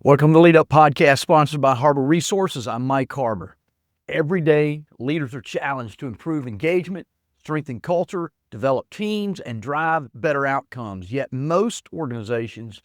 Welcome to the Lead Up Podcast, sponsored by Harbour Resources. I'm Mike Harbour. Every day, leaders are challenged to improve engagement, strengthen culture, develop teams, and drive better outcomes. Yet most organizations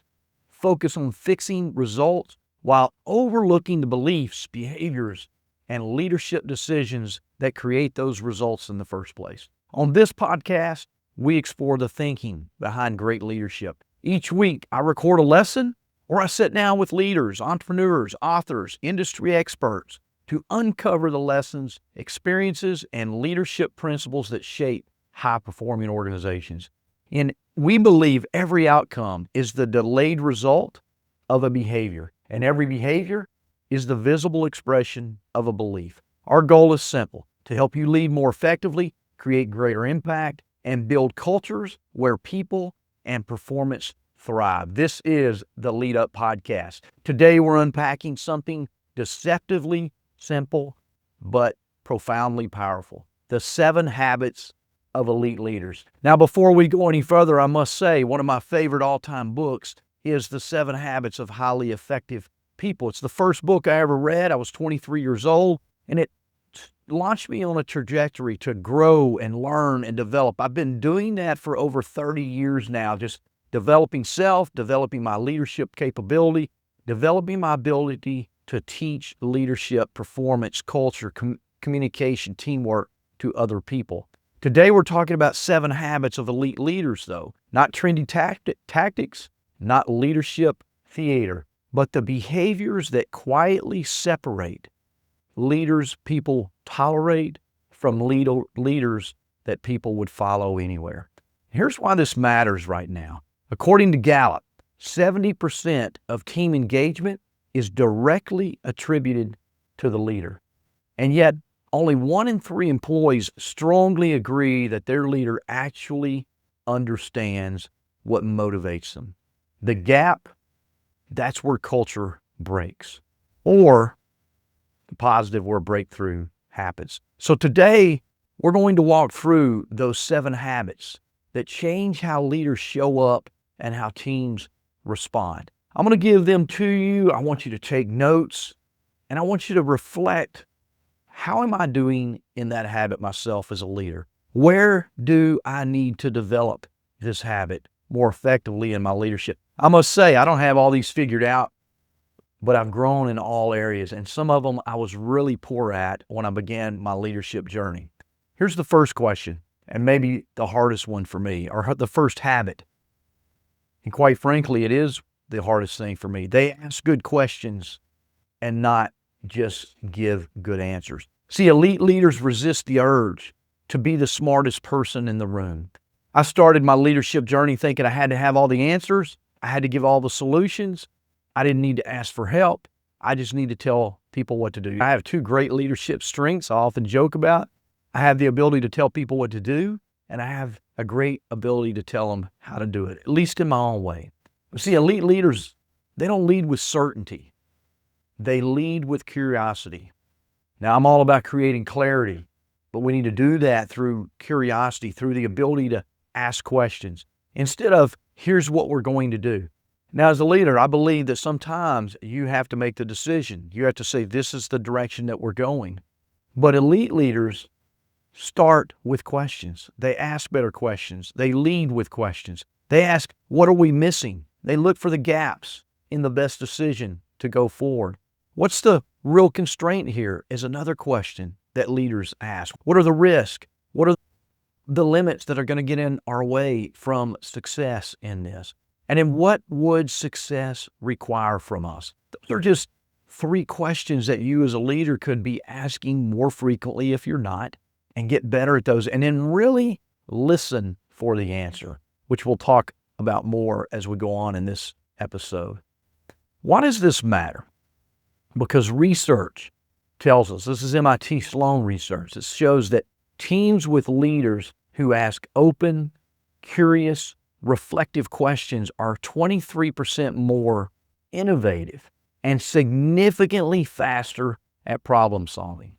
focus on fixing results while overlooking the beliefs, behaviors, and leadership decisions that create those results in the first place. On this podcast, we explore the thinking behind great leadership. Each week, I record a lesson or I sit down with leaders, entrepreneurs, authors, industry experts to uncover the lessons, experiences, and leadership principles that shape high-performing organizations. And we believe every outcome is the delayed result of a behavior, and every behavior is the visible expression of a belief. Our goal is simple: to help you lead more effectively, create greater impact, and build cultures where people and performance thrive. This is the Lead Up Podcast. Today we're unpacking something deceptively simple but profoundly powerful: the 7 habits of elite leaders. Now, before we go any further, I must say one of my favorite all-time books is The 7 Habits of Highly Effective People. It's the first book I ever read. I was 23 years old, and it launched me on a trajectory to grow and learn and develop. I've been doing that for over 30 years now, just developing self, developing my leadership capability, developing my ability to teach leadership, performance, culture, communication, teamwork to other people. Today, we're talking about 7 habits of elite leaders, though. Not trendy tactics, not leadership theater, but the behaviors that quietly separate leaders people tolerate from leaders that people would follow anywhere. Here's why this matters right now. According to Gallup, 70% of team engagement is directly attributed to the leader. And yet, only 1 in 3 employees strongly agree that their leader actually understands what motivates them. The gap, that's where culture breaks, or the positive, where breakthrough happens. So today, we're going to walk through those 7 habits that change how leaders show up and how teams respond. I'm going to give them to you. I want you to take notes, and I want you to reflect: how am I doing in that habit myself as a leader? Where do I need to develop this habit more effectively in my leadership? I must say, I don't have all these figured out, but I've grown in all areas, and some of them I was really poor at when I began my leadership journey. Here's the first question, and maybe the hardest one for me, or the first habit. And quite frankly, it is the hardest thing for me. They ask good questions and not just give good answers. See, elite leaders resist the urge to be the smartest person in the room. I started my leadership journey thinking I had to have all the answers. I had to give all the solutions. I didn't need to ask for help. I just need to tell people what to do. I have 2 great leadership strengths I often joke about. I have the ability to tell people what to do, and I have a great ability to tell them how to do it, at least in my own way. See, elite leaders, they don't lead with certainty. They lead with curiosity. Now, I'm all about creating clarity, but we need to do that through curiosity, through the ability to ask questions, instead of, here's what we're going to do. Now, as a leader, I believe that sometimes you have to make the decision. You have to say, this is the direction that we're going. But elite leaders start with questions. They ask better questions. They lead with questions. They ask, what are we missing? They look for the gaps in the best decision to go forward. What's the real constraint here is another question that leaders ask. What are the risks? What are the limits that are going to get in our way from success in this? And then what would success require from us? Those are just 3 questions that you as a leader could be asking more frequently if you're not, and get better at those, and then really listen for the answer, which we'll talk about more as we go on in this episode. Why does this matter? Because research tells us, this is MIT Sloan research, it shows that teams with leaders who ask open, curious, reflective questions are 23% more innovative and significantly faster at problem solving.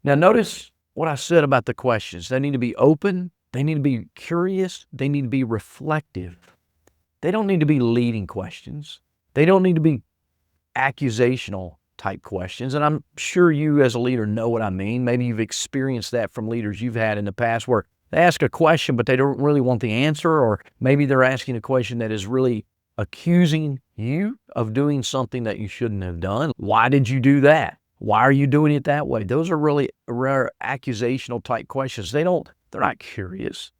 Now, notice what I said about the questions. They need to be open, they need to be curious, they need to be reflective. They don't need to be leading questions. They don't need to be accusational type questions. And I'm sure you as a leader know what I mean. Maybe you've experienced that from leaders you've had in the past where they ask a question, but they don't really want the answer, or maybe they're asking a question that is really accusing you of doing something that you shouldn't have done. Why did you do that? Why are you doing it that way? Those are really rare accusational type questions. They're not curious.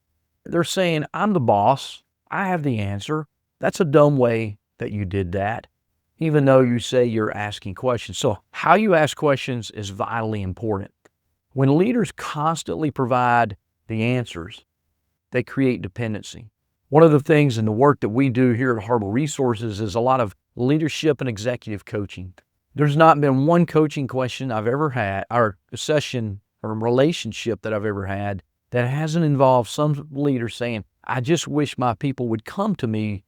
They're saying, I'm the boss. I have the answer. That's a dumb way that you did that, even though you say you're asking questions. So how you ask questions is vitally important. When leaders constantly provide the answers, they create dependency. One of the things in the work that we do here at Harbour Resources is a lot of leadership and executive coaching. There's not been one coaching question I've ever had, or session or relationship that I've ever had, that hasn't involved some leader saying, I just wish my people would come to me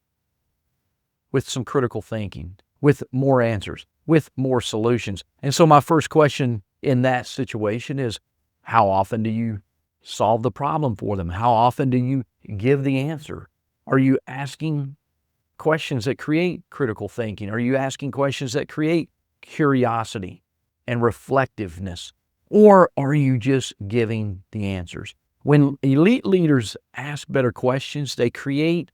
with some critical thinking, with more answers, with more solutions. And so my first question in that situation is, how often do you solve the problem for them? How often do you give the answer? Are you asking questions that create critical thinking? Are you asking questions that create curiosity and reflectiveness? Or are you just giving the answers? When elite leaders ask better questions, they create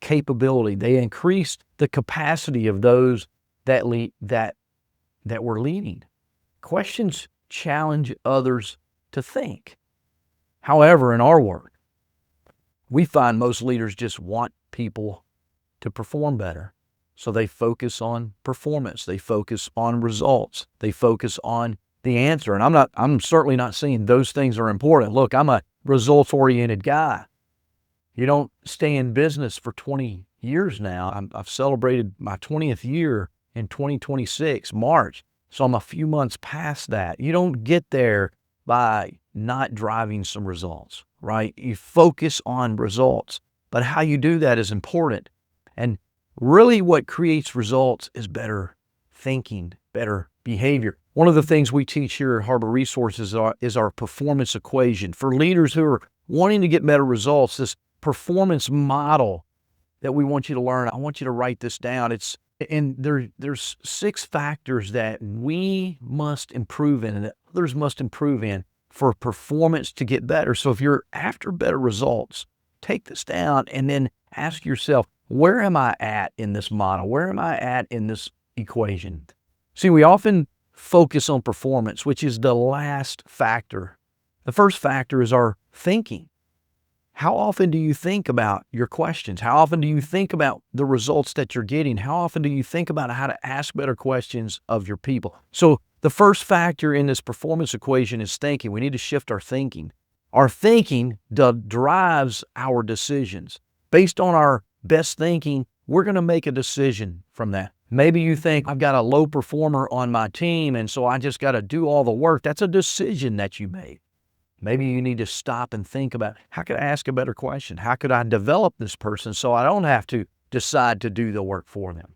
capability. They increase the capacity of those that we're leading. Questions challenge others to think. However, in our work, we find most leaders just want people to perform better. So they focus on performance. They focus on results. They focus on the answer. And I'm certainly not saying those things are important. Look, I'm a results-oriented guy. You don't stay in business for 20 years now. I've celebrated my 20th year in 2026, March. So I'm a few months past that. You don't get there by not driving some results, right? You focus on results, but how you do that is important. And really what creates results is better thinking, better behavior. One of the things we teach here at Harbour Resources is our performance equation. For leaders who are wanting to get better results, this performance model that we want you to learn, I want you to write this down. There's 6 factors that we must improve in and that others must improve in for performance to get better. So if you're after better results, take this down and then ask yourself, where am I at in this model? Where am I at in this equation? See, we often focus on performance, which is the last factor. The first factor is our thinking. How often do you think about your questions? How often do you think about the results that you're getting? How often do you think about how to ask better questions of your people? So the first factor in this performance equation is thinking. We need to shift our thinking. Our thinking drives our decisions. Based on our best thinking, we're going to make a decision from that. Maybe you think, I've got a low performer on my team, and so I just got to do all the work. That's a decision that you made. Maybe you need to stop and think about, how could I ask a better question? How could I develop this person so I don't have to decide to do the work for them?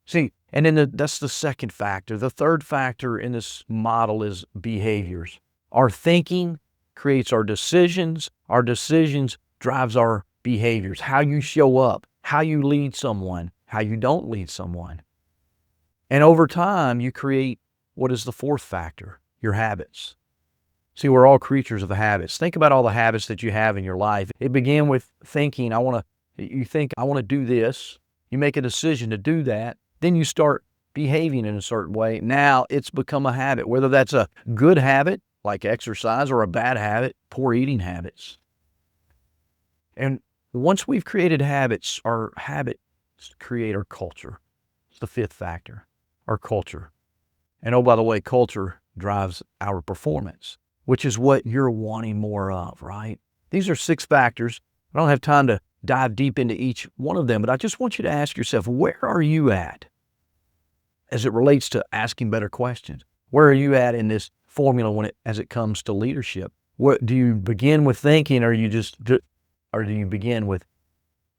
See, and then that's the second factor. The third factor in this model is behaviors. Our thinking creates our decisions. Our decisions drives our behaviors. How you show up, how you lead someone, how you don't lead someone. And over time, you create what is the fourth factor, your habits. See, we're all creatures of habits. Think about all the habits that you have in your life. It began with thinking, you think, I want to do this. You make a decision to do that. Then you start behaving in a certain way. Now it's become a habit, whether that's a good habit, like exercise, or a bad habit, poor eating habits. And once we've created habits, our habits create our culture. It's the fifth factor, our culture. And oh, by the way, culture drives our performance, which is what you're wanting more of, right? These are 6 factors. I don't have time to dive deep into each one of them, but I just want you to ask yourself, where are you at as it relates to asking better questions? Where are you at in this formula as it comes to leadership? Do you begin with thinking, or do you begin with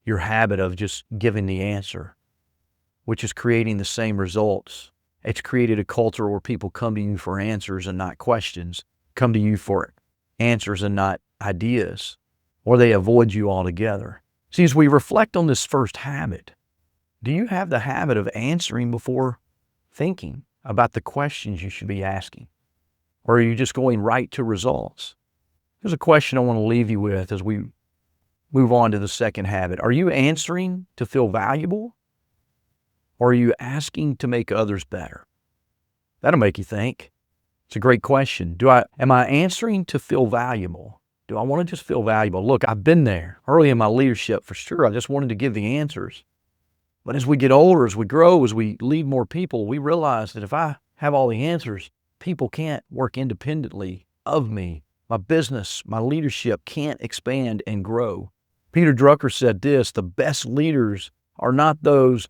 your habit of just giving the answer, which is creating the same results? It's created a culture where people come to you for answers and not questions, come to you for answers and not ideas, or they avoid you altogether. See, as we reflect on this first habit, do you have the habit of answering before thinking about the questions you should be asking? Or are you just going right to results? Here's a question I want to leave you with as we move on to the second habit. Are you answering to feel valuable? Or are you asking to make others better? That'll make you think. It's a great question. Am I answering to feel valuable? Do I want to just feel valuable? Look, I've been there early in my leadership for sure. I just wanted to give the answers. But as we get older, as we grow, as we lead more people, we realize that if I have all the answers, people can't work independently of me. My business, my leadership can't expand and grow. Peter Drucker said this: the best leaders are not those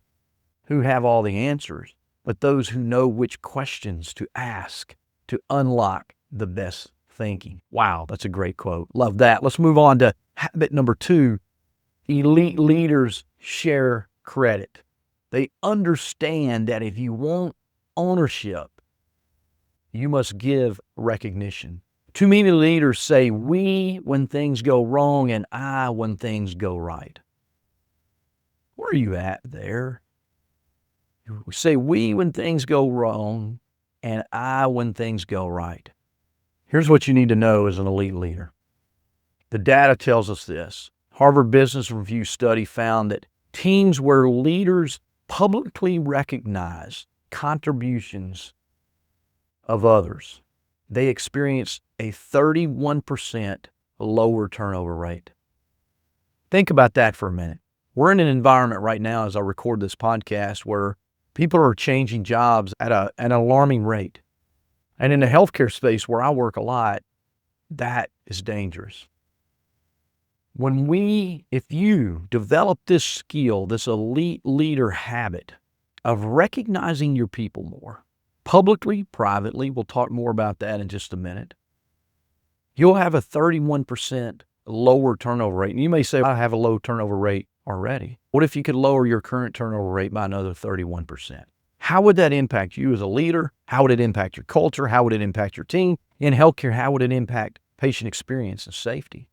who have all the answers, but those who know which questions to ask to unlock the best thinking. Wow, that's a great quote. Love that. Let's move on to habit number 2. Elite leaders share credit. They understand that if you want ownership, you must give recognition. Too many leaders say we when things go wrong and I when things go right. Where are you at there? We say we when things go wrong and I when things go right. Here's what you need to know as an elite leader. The data tells us this. Harvard Business Review study found that teams where leaders publicly recognize contributions of others, they experience a 31% lower turnover rate. Think about that for a minute. We're in an environment right now as I record this podcast where people are changing jobs at an alarming rate. And in the healthcare space where I work a lot, that is dangerous. If you develop this skill, this elite leader habit of recognizing your people more, publicly, privately, we'll talk more about that in just a minute, you'll have a 31% lower turnover rate. And you may say, I have a low turnover rate already. What if you could lower your current turnover rate by another 31%? How would that impact you as a leader? How would it impact your culture? How would it impact your team? In healthcare, how would it impact patient experience and safety?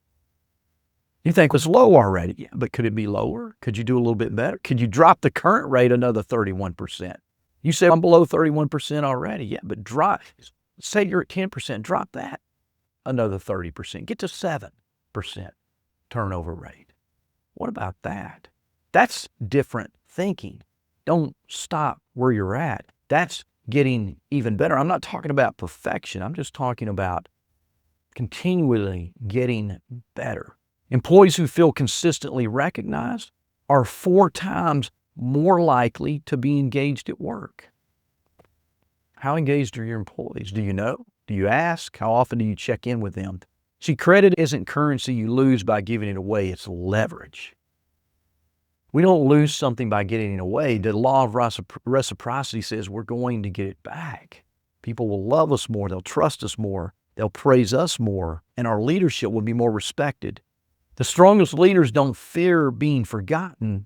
You think it's low already. Yeah, but could it be lower? Could you do a little bit better? Could you drop the current rate another 31%? You say, I'm below 31% already. Yeah, but say you're at 10%, drop that another 30%. Get to 7% turnover rate. What about that? That's different thinking. Don't stop where you're at. That's getting even better. I'm not talking about perfection. I'm just talking about continually getting better. Employees who feel consistently recognized are 4 times more likely to be engaged at work. How engaged are your employees? Do you know? Do you ask? How often do you check in with them? See, credit isn't currency you lose by giving it away. It's leverage. We don't lose something by getting it away. The law of reciprocity says we're going to get it back. People will love us more. They'll trust us more. They'll praise us more. And our leadership will be more respected. The strongest leaders don't fear being forgotten.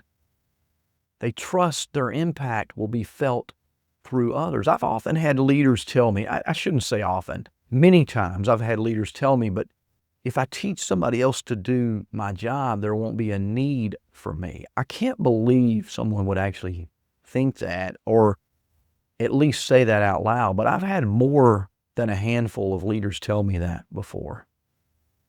They trust their impact will be felt through others. I've often had leaders tell me, I shouldn't say often, many times I've had leaders tell me, but if I teach somebody else to do my job, there won't be a need for me. I can't believe someone would actually think that or at least say that out loud, but I've had more than a handful of leaders tell me that before.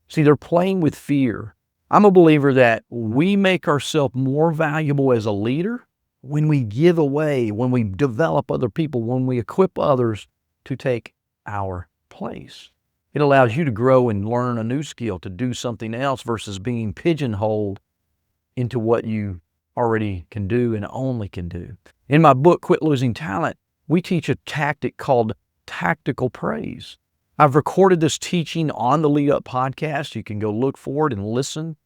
See, they're playing with fear. I'm a believer that we make ourselves more valuable as a leader when we give away, when we develop other people, when we equip others to take our place. It allows you to grow and learn a new skill, to do something else versus being pigeonholed into what you already can do and only can do. In my book, Quit Losing Talent, we teach a tactic called tactical praise. I've recorded this teaching on the Lead Up podcast. You can go look for it and listen.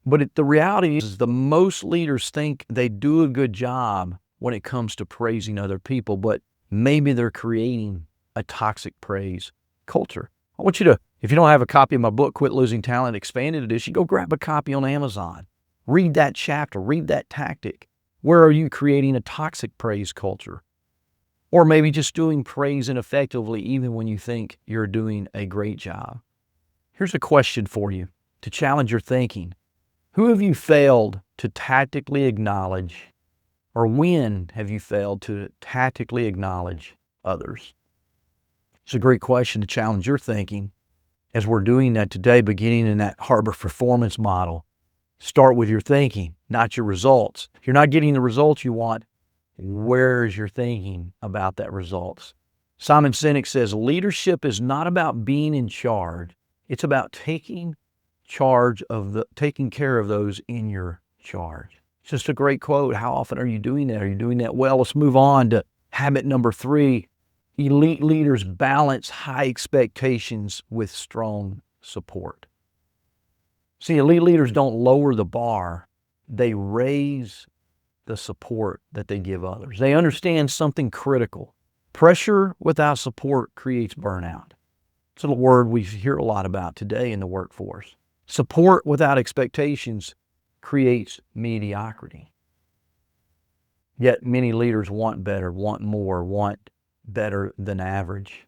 But the reality is the most leaders think they do a good job when it comes to praising other people, but maybe they're creating a toxic praise culture. I want you to, if you don't have a copy of my book, Quit Losing Talent, Expanded Edition, go grab a copy on Amazon. Read that chapter, read that tactic. Where are you creating a toxic praise culture? Or maybe just doing praise ineffectively even when you think you're doing a great job. Here's a question for you to challenge your thinking. Who have you failed to tactically acknowledge Or when have you failed to tactically acknowledge others? It's a great question to challenge your thinking. As we're doing that today, beginning in that Harbour performance model, start with your thinking, not your results. If you're not getting the results you want, where's your thinking about that results? Simon Sinek says, leadership is not about being in charge. It's about taking care of those in your charge. It's just a great quote. How often are you doing that? Are you doing that well? Let's move on to habit number 3. Elite leaders balance high expectations with strong support. See, elite leaders don't lower the bar. They raise the support that they give others. They understand something critical. Pressure without support creates burnout. It's a word we hear a lot about today in the workforce. Support without expectations creates mediocrity. Yet many leaders want better, want more, want better than average.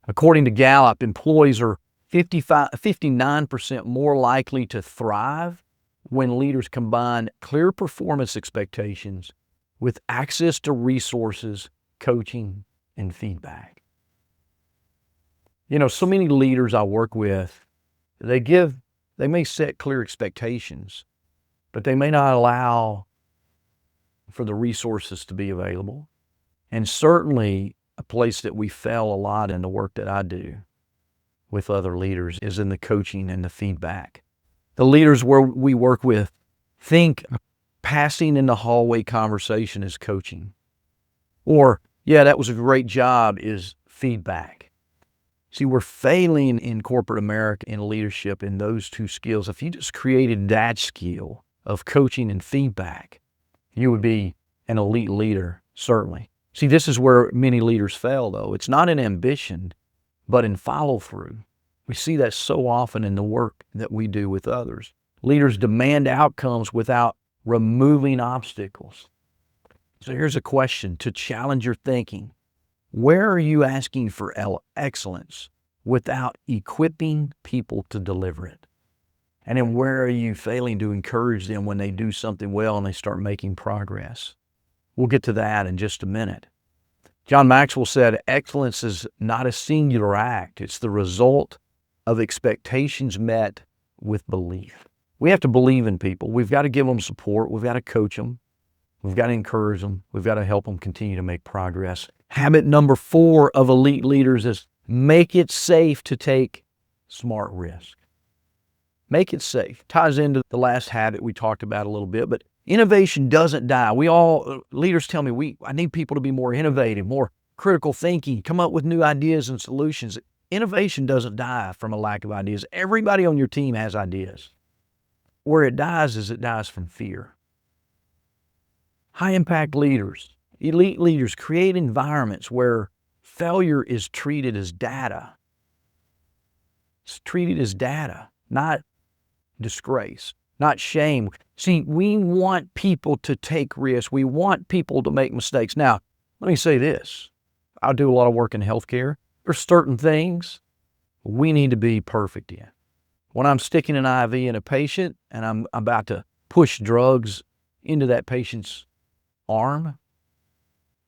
According to Gallup, employees are 59% more likely to thrive when leaders combine clear performance expectations with access to resources, coaching, and feedback. So many leaders I work with, they may set clear expectations, but they may not allow for the resources to be available. And certainly a place that we fail a lot in the work that I do with other leaders is in the coaching and the feedback. The leaders where we work with think passing in the hallway conversation is coaching. Or, yeah, that was a great job is feedback. See, we're failing in corporate America in leadership in those two skills. If you just created that skill of coaching and feedback, you would be an elite leader, certainly. See, this is where many leaders fail, though. It's not in ambition, but in follow-through. We see that so often in the work that we do with others. Leaders demand outcomes without removing obstacles. So here's a question to challenge your thinking. Where are you asking for excellence without equipping people to deliver it? And then where are you failing to encourage them when they do something well and they start making progress? We'll get to that in just a minute. John Maxwell said, excellence is not a singular act. It's the result of expectations met with belief. We have to believe in people. We've got to give them support. We've got to coach them. We've got to encourage them. We've got to help them continue to make progress. Habit number 4 of elite leaders is make it safe to take smart risk. Make it safe. Ties into the last habit we talked about a little bit, but innovation doesn't die. Leaders tell me, I need people to be more innovative, more critical thinking, come up with new ideas and solutions. Innovation doesn't die from a lack of ideas. Everybody on your team has ideas. Where it dies is it dies from fear. High impact leaders, elite leaders create environments where failure is treated as data. It's treated as data, not disgrace, not shame. See, we want people to take risks. We want people to make mistakes. Now, let me say this. I do a lot of work in healthcare. There's certain things we need to be perfect in. When I'm sticking an IV in a patient and I'm about to push drugs into that patient's arm,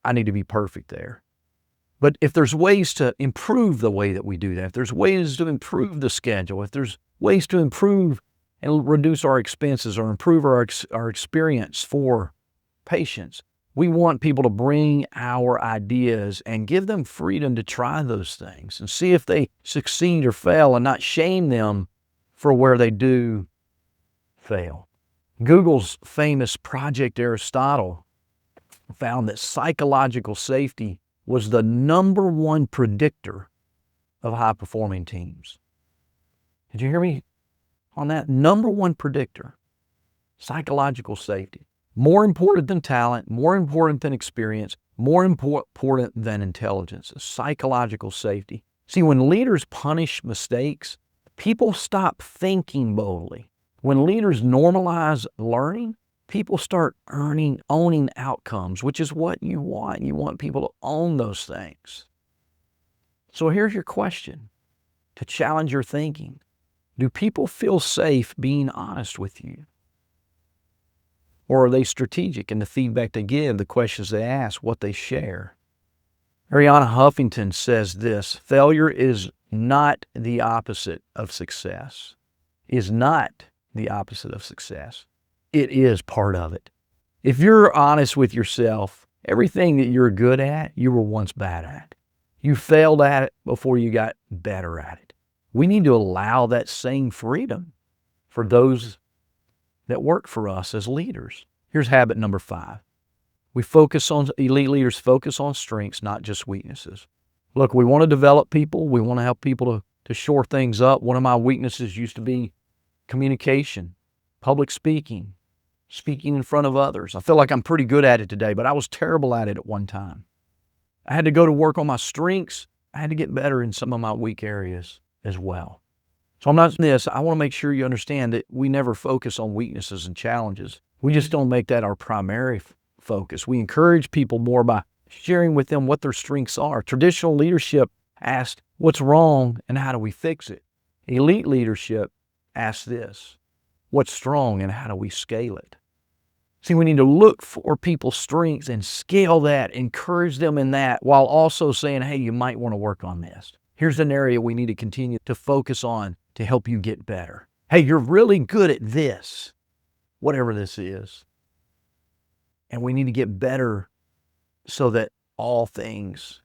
I need to be perfect there. But if there's ways to improve the way that we do that, if there's ways to improve the schedule, if there's ways to improve and reduce our expenses or improve our experience for patients, we want people to bring our ideas and give them freedom to try those things and see if they succeed or fail and not shame them for where they do fail. Google's famous Project Aristotle found that psychological safety was the number one predictor of high-performing teams. Did you hear me on that? Number one predictor, psychological safety. More important than talent, more important than experience, more important than intelligence, psychological safety. See, when leaders punish mistakes, people stop thinking boldly. When leaders normalize learning, people start owning outcomes, which is what you want. You want people to own those things. So here's your question to challenge your thinking. Do people feel safe being honest with you? Or are they strategic in the feedback they give, the questions they ask, what they share? Arianna Huffington says this: failure is not the opposite of success. Is not the opposite of success. It is part of it. If you're honest with yourself, everything that you're good at, you were once bad at. You failed at it before you got better at it. We need to allow that same freedom for those that work for us as leaders. Here's habit number 5. Elite leaders focus on strengths, not just weaknesses. Look, we want to develop people. We want to help people to shore things up. One of my weaknesses used to be communication, public speaking, speaking in front of others. I feel like I'm pretty good at it today, but I was terrible at it at one time. I had to go to work on my strengths. I had to get better in some of my weak areas as well. So I want to make sure you understand that we never focus on weaknesses and challenges. We just don't make that our primary focus. We encourage people more by sharing with them what their strengths are. Traditional leadership asked, what's wrong and how do we fix it? Elite leadership asks this: what's strong and how do we scale it? See, we need to look for people's strengths and scale that, encourage them in that, while also saying, hey, you might want to work on this. Here's an area we need to continue to focus on to help you get better. Hey, you're really good at this, whatever this is. And we need to get better so that all things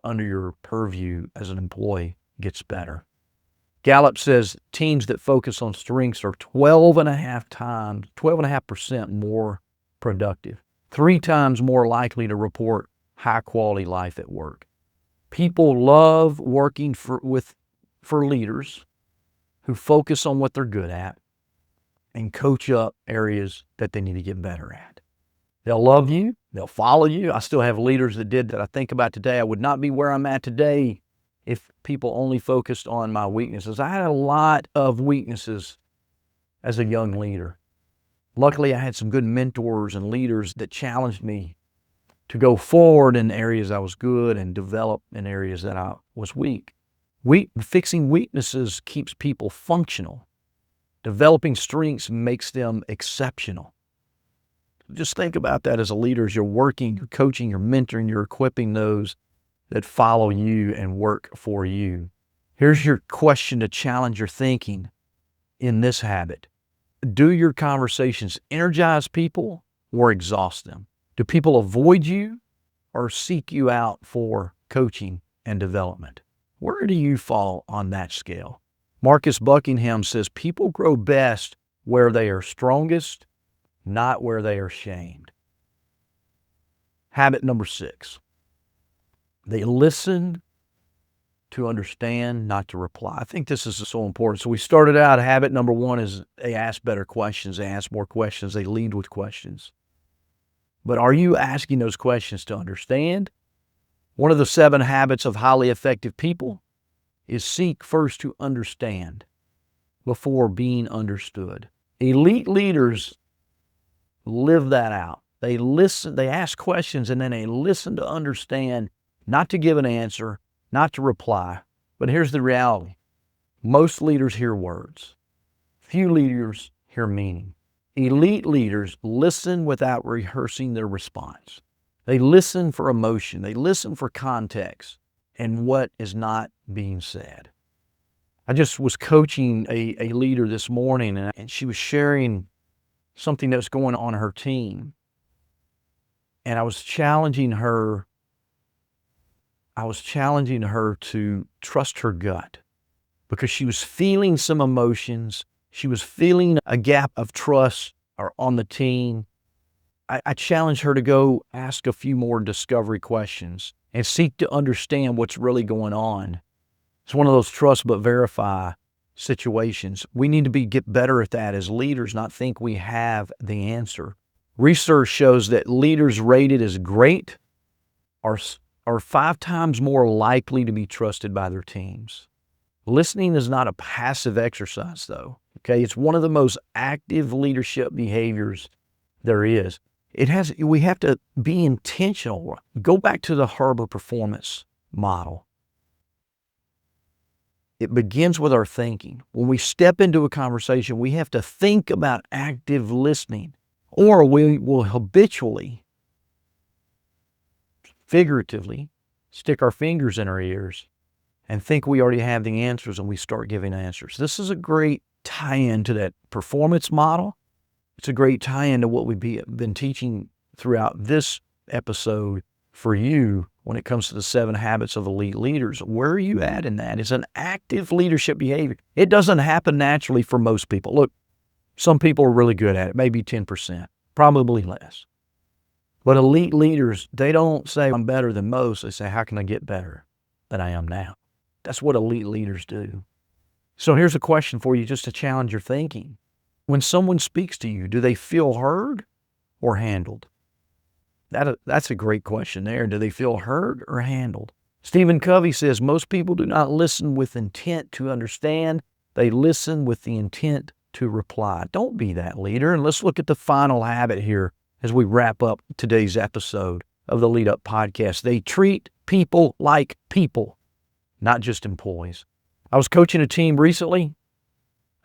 under your purview as an employee gets better. Gallup says teams that focus on strengths are 12.5% more productive, 3 times more likely to report high quality life at work. People love working for leaders who focus on what they're good at and coach up areas that they need to get better at. They'll love you. They'll follow you. I still have leaders that did that I think about today. I would not be where I'm at today if people only focused on my weaknesses. I had a lot of weaknesses as a young leader. Luckily, I had some good mentors and leaders that challenged me to go forward in areas I was good and develop in areas that I was weak. Fixing weaknesses keeps people functional. Developing strengths makes them exceptional. Just think about that as a leader, as you're working, you're coaching, you're mentoring, you're equipping those that follow you and work for you. Here's your question to challenge your thinking in this habit. Do your conversations energize people or exhaust them? Do people avoid you or seek you out for coaching and development? Where do you fall on that scale? Marcus Buckingham says people grow best where they are strongest, not where they are shamed. Habit number 6. They listen to understand, not to reply. I think this is so important. So we started out, habit number 1 is they ask better questions. They ask more questions. They lead with questions. But are you asking those questions to understand? One of the 7 habits of highly effective people is seek first to understand before being understood. Elite leaders live that out. They listen, they ask questions, and then they listen to understand, not to give an answer, not to reply. But here's the reality. Most leaders hear words. Few leaders hear meaning. Elite leaders listen without rehearsing their response. They listen for emotion. They listen for context and what is not being said. I just was coaching a leader this morning, and she was sharing something that was going on in her team. And I was challenging her to trust her gut because she was feeling some emotions. She was feeling a gap of trust on the team. I challenged her to go ask a few more discovery questions and seek to understand what's really going on. It's one of those trust but verify situations. We need to get better at that as leaders, not think we have the answer. Research shows that leaders rated as great are 5 times more likely to be trusted by their teams. Listening is not a passive exercise, though. Okay, it's one of the most active leadership behaviors there is. We have to be intentional. Go back to the Harbour performance model. It begins with our thinking. When we step into a conversation, we have to think about active listening. Or we will habitually, figuratively, stick our fingers in our ears and think we already have the answers, and we start giving answers. This is a great tie-in to that performance model. It's a great tie-in to what we've been teaching throughout this episode for you when it comes to the 7 habits of elite leaders. Where are you at in that? It's an active leadership behavior. It doesn't happen naturally for most people. Look, some people are really good at it, maybe 10%, probably less. But elite leaders, they don't say, I'm better than most. They say, how can I get better than I am now? That's what elite leaders do. So here's a question for you just to challenge your thinking. When someone speaks to you, do they feel heard or handled? That's a great question there. Do they feel heard or handled? Stephen Covey says most people do not listen with intent to understand. They listen with the intent to reply. Don't be that leader. And let's look at the final habit here as we wrap up today's episode of the Lead Up Podcast. They treat people like people, not just employees. I was coaching a team recently.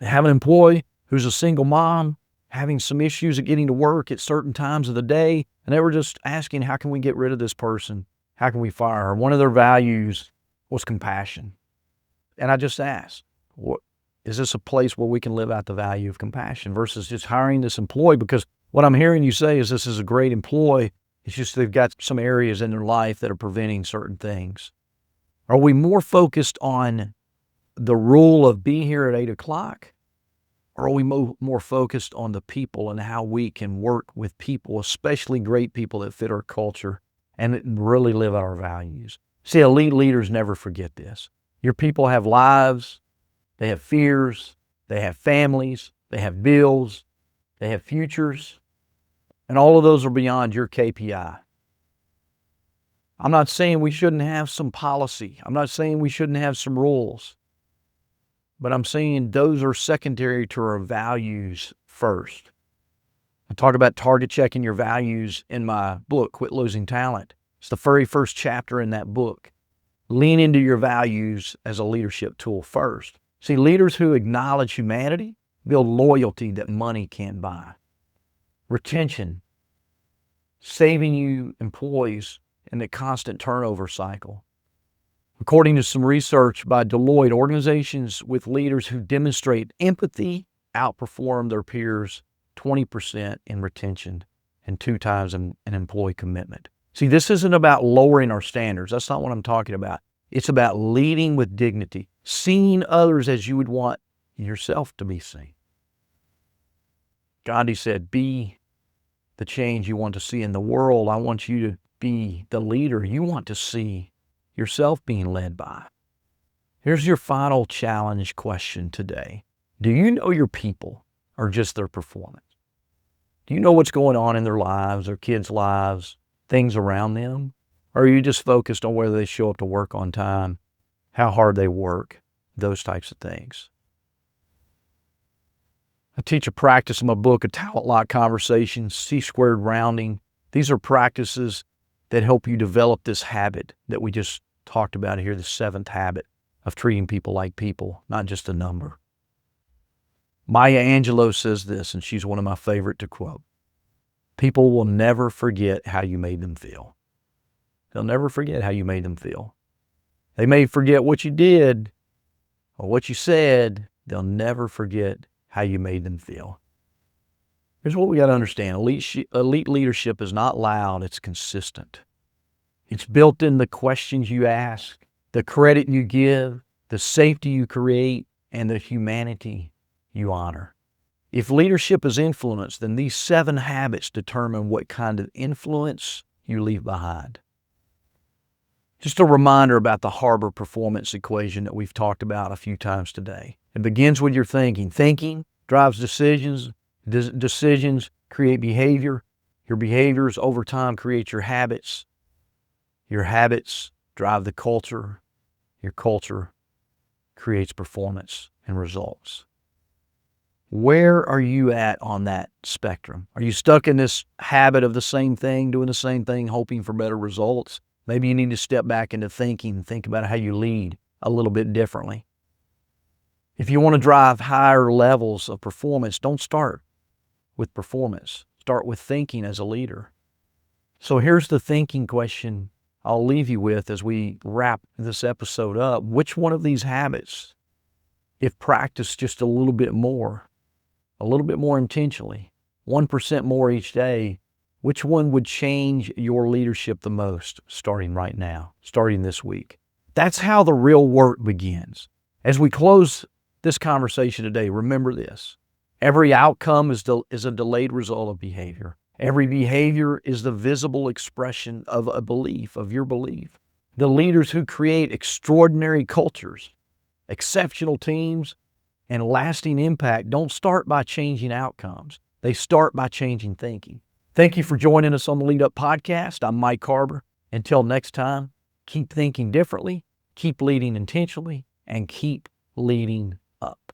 They have an employee who's a single mom, having some issues at getting to work at certain times of the day. And they were just asking, how can we get rid of this person? How can we fire her? One of their values was compassion. And I just asked, is this a place where we can live out the value of compassion versus just hiring this employee? Because what I'm hearing you say is this is a great employee. It's just they've got some areas in their life that are preventing certain things. Are we more focused on the rule of be here at 8 o'clock? Or are we more focused on the people and how we can work with people, especially great people that fit our culture and really live out our values? See, elite leaders never forget this. Your people have lives, they have fears, they have families, they have bills, they have futures, and all of those are beyond your KPI. I'm not saying we shouldn't have some policy. I'm not saying we shouldn't have some rules. But I'm saying those are secondary to our values first. I talk about target checking your values in my book, Quit Losing Talent. It's the very first chapter in that book. Lean into your values as a leadership tool first. See, leaders who acknowledge humanity build loyalty that money can't buy. Retention, saving you employees in the constant turnover cycle. According to some research by Deloitte, organizations with leaders who demonstrate empathy outperform their peers 20% in retention and 2 times in employee commitment. See, this isn't about lowering our standards. That's not what I'm talking about. It's about leading with dignity, seeing others as you would want yourself to be seen. Gandhi said, be the change you want to see in the world. I want you to be the leader you want to see yourself being led by. Here's your final challenge question today. Do you know your people or just their performance? Do you know what's going on in their lives, their kids' lives, things around them? Or are you just focused on whether they show up to work on time, how hard they work, those types of things? I teach a practice in my book, A Talent Lock Conversation, C-squared rounding. These are practices that help you develop this habit that we just talked about here, the 7th habit of treating people like people, not just a number. Maya Angelou says this, and she's one of my favorite to quote. People will never forget how you made them feel. They'll never forget how you made them feel. They may forget what you did or what you said. They'll never forget how you made them feel. Here's what we got to understand. Elite leadership is not loud, it's consistent. It's built in the questions you ask, the credit you give, the safety you create, and the humanity you honor. If leadership is influence, then these 7 habits determine what kind of influence you leave behind. Just a reminder about the Harbour performance equation that we've talked about a few times today. It begins with your thinking. Thinking drives decisions. Decisions create behavior. Your behaviors over time create your habits. Your habits drive the culture. Your culture creates performance and results. Where are you at on that spectrum? Are you stuck in this habit of the same thing, doing the same thing, hoping for better results? Maybe you need to step back into thinking, think about how you lead a little bit differently. If you want to drive higher levels of performance, don't start with performance. Start with thinking as a leader. So here's the thinking question I'll leave you with as we wrap this episode up. Which one of these habits, if practiced just a little bit more intentionally, 1% more each day, which one would change your leadership the most starting right now, starting this week? That's how the real work begins. As we close this conversation today, remember this. Every outcome is a delayed result of behavior. Every behavior is the visible expression of a belief, of your belief. The leaders who create extraordinary cultures, exceptional teams, and lasting impact don't start by changing outcomes. They start by changing thinking. Thank you for joining us on the Lead Up Podcast. I'm Mike Harbour. Until next time, keep thinking differently, keep leading intentionally, and keep leading up.